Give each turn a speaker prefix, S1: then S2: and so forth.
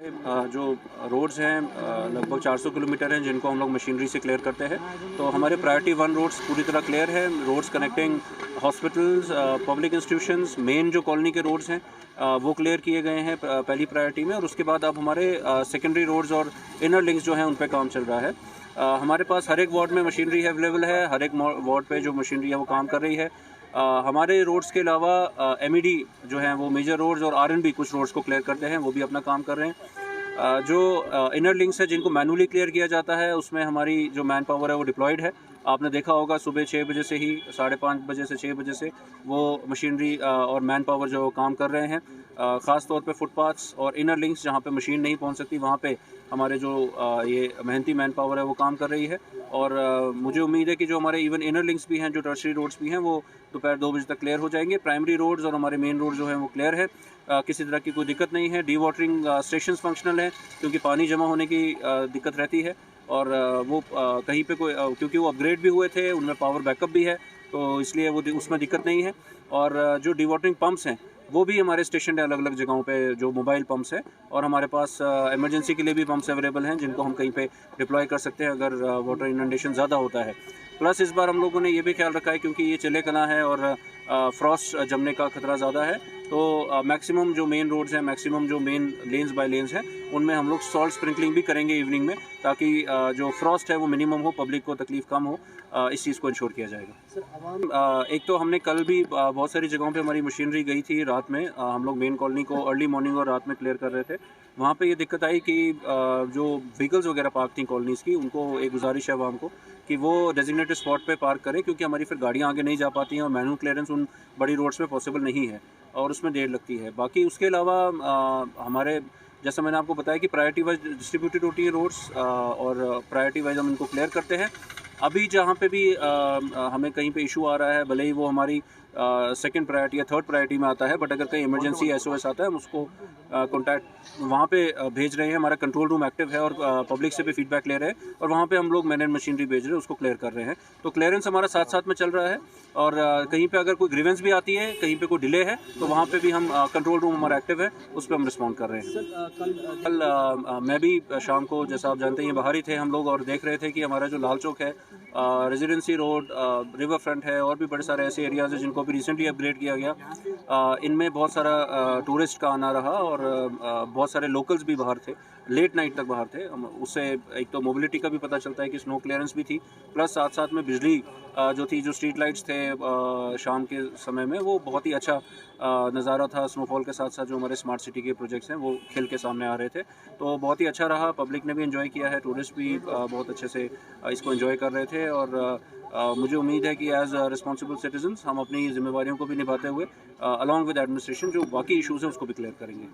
S1: जो रोड्स हैं लगभग 400 किलोमीटर हैं जिनको हम लोग मशीनरी से क्लियर करते हैं। तो हमारे प्रायोरिटी 1 रोड्स पूरी तरह क्लियर है। Roads connecting hospitals, public institutions, main जो कॉलोनी के रोड्स हैं वो क्लियर किए गए हैं पहली प्रायोरिटी में। और उसके बाद अब हमारे सेकेंडरी रोड्स और इनर लिंक्स जो हैं उन पर काम चल रहा है। हमारे पास हर एक वार्ड में मशीनरी अवेलेबल है, हर एक वार्ड पे जो मशीनरी है वो काम कर रही है। हमारे रोड्स के अलावा MED जो हैं वो मेजर रोड्स और RNB कुछ रोड्स को क्लियर करते हैं, वो भी अपना काम कर रहे हैं। जो इनर लिंक्स है जिनको मैनुअली क्लियर किया जाता है उसमें हमारी जो मैन पावर है वो डिप्लॉयड है। आपने देखा होगा सुबह 6 बजे से ही 5:30 बजे से 6 बजे से वो मशीनरी और मैन पावर जो काम कर रहे हैं। ख़ास तौर पे फुटपाथ्स और इनर लिंक्स जहाँ पे मशीन नहीं पहुँच सकती वहाँ पे हमारे जो ये मेहनती मैन पावर है वो काम कर रही है। और मुझे उम्मीद है कि जो हमारे इवन इनर लिंक्स भी हैं, जो टर्शरी रोड्स भी हैं, वो दोपहर 2 बजे तक क्लियर हो जाएंगे। प्राइमरी रोड्स और हमारे मेन रोड जो हैं वो क्लियर है, किसी तरह की कोई दिक्कत नहीं है। डी वाटरिंग स्टेशंस फंक्शनल हैं क्योंकि पानी जमा होने की दिक्कत रहती है। और वो कहीं पे कोई क्योंकि वो अपग्रेड भी हुए थे, उनमें पावर बैकअप भी है, तो इसलिए वो उसमें दिक्कत नहीं है। और जो डी वाटरिंग पम्प्स हैं वो भी हमारे स्टेशन है अलग अलग जगहों पे, जो मोबाइल पंप्स है। और हमारे पास इमरजेंसी के लिए भी पंप्स अवेलेबल हैं जिनको हम कहीं पे डिप्लॉय कर सकते हैं अगर वाटर इनंडेशन ज़्यादा होता है। प्लस इस बार हम लोगों ने ये भी ख्याल रखा है क्योंकि ये चले कला है और फ्रॉस्ट जमने का खतरा ज़्यादा है, तो मैक्सिमम जो मेन रोड्स हैं, मैक्सिमम जो मेन लेन्स बाय लेन्स हैं, उनमें हम लोग सॉल्ट स्प्रिंकलिंग भी करेंगे इवनिंग में, ताकि जो फ्रॉस्ट है वो मिनिमम हो, पब्लिक को तकलीफ कम हो। इस चीज़ को इंश्योर किया जाएगा। एक तो हमने कल भी बहुत सारी जगहों पे हमारी मशीनरी गई थी रात में। हम लोग मेन कॉलोनी को अर्ली मॉर्निंग और रात में क्लियर कर रहे थे। वहाँ पे ये दिक्कत आई कि जो व्हीकल्स वगैरह पार्क थी कॉलोनीज़ की, उनको एक गुजारिश है आवाम को कि वो डेजिग्नेटेड स्पॉट पे पार्क करें, क्योंकि हमारी फिर गाड़ियाँ आगे नहीं जा पाती हैं और मैनुअल क्लियरेंस उन बड़ी रोड्स में पॉसिबल नहीं है और उसमें देर लगती है। बाकी उसके अलावा हमारे, जैसा मैंने आपको बताया कि प्रायोरिटी वाइज डिस्ट्रीब्यूटेड होती है रोड्स और प्रायोरिटी वाइज हम इनको क्लियर करते हैं। अभी जहाँ पे भी हमें कहीं पे इशू आ रहा है, भले ही वो हमारी सेकंड प्रायोरिटी या थर्ड प्रायोरिटी में आता है, बट अगर कहीं इमरजेंसी SOS आता है हम उसको कॉन्टैक्ट वहाँ पे भेज रहे हैं। हमारा कंट्रोल रूम एक्टिव है और पब्लिक से भी फीडबैक ले रहे हैं और वहाँ पे हम लोग मैन एंड मशीनरी भेज रहे हैं, उसको क्लियर कर रहे हैं। तो क्लियरेंस हमारा साथ साथ में चल रहा है। और कहीं पे अगर कोई ग्रीवेंस भी आती है, कहीं पे कोई डिले है, तो वहाँ पे भी हम कंट्रोल रूम हमारा एक्टिव है, उस पर हम रिस्पॉन्ड कर रहे हैं। कल मैं भी शाम को, जैसा आप जानते हैं, बाहर ही थे हम लोग और देख रहे थे कि हमारा जो लाल चौक है, रेजिडेंसी रोड, रिवर फ्रंट है और भी बड़े सारे ऐसे एरियाज़ हैं जिनको भी रिसेंटली अपग्रेड किया गया। इनमें बहुत सारा टूरिस्ट का आना रहा और बहुत सारे लोकल्स भी बाहर थे, लेट नाइट तक बाहर थे। उससे एक तो मोबिलिटी का भी पता चलता है कि स्नो क्लियरेंस भी थी, प्लस साथ साथ में बिजली जो थी, जो स्ट्रीट लाइट्स थे शाम के समय में, वो बहुत ही अच्छा नज़ारा था। स्नोफॉल के साथ साथ जो हमारे स्मार्ट सिटी के प्रोजेक्ट्स हैं वो खिल के सामने आ रहे थे, तो बहुत ही अच्छा रहा। पब्लिक ने भी एंजॉय किया है, टूरिस्ट भी बहुत अच्छे से इसको एंजॉय कर रहे थे। और मुझे उम्मीद है कि एज रिस्पॉन्सिबल सिटीजन्स हम अपनी जिम्मेवारियों को भी निभाते हुए अलॉन्ग विद एडमिनिस्ट्रेशन जो बाकी इशूज़ हैं उसको भी क्लियर करेंगे।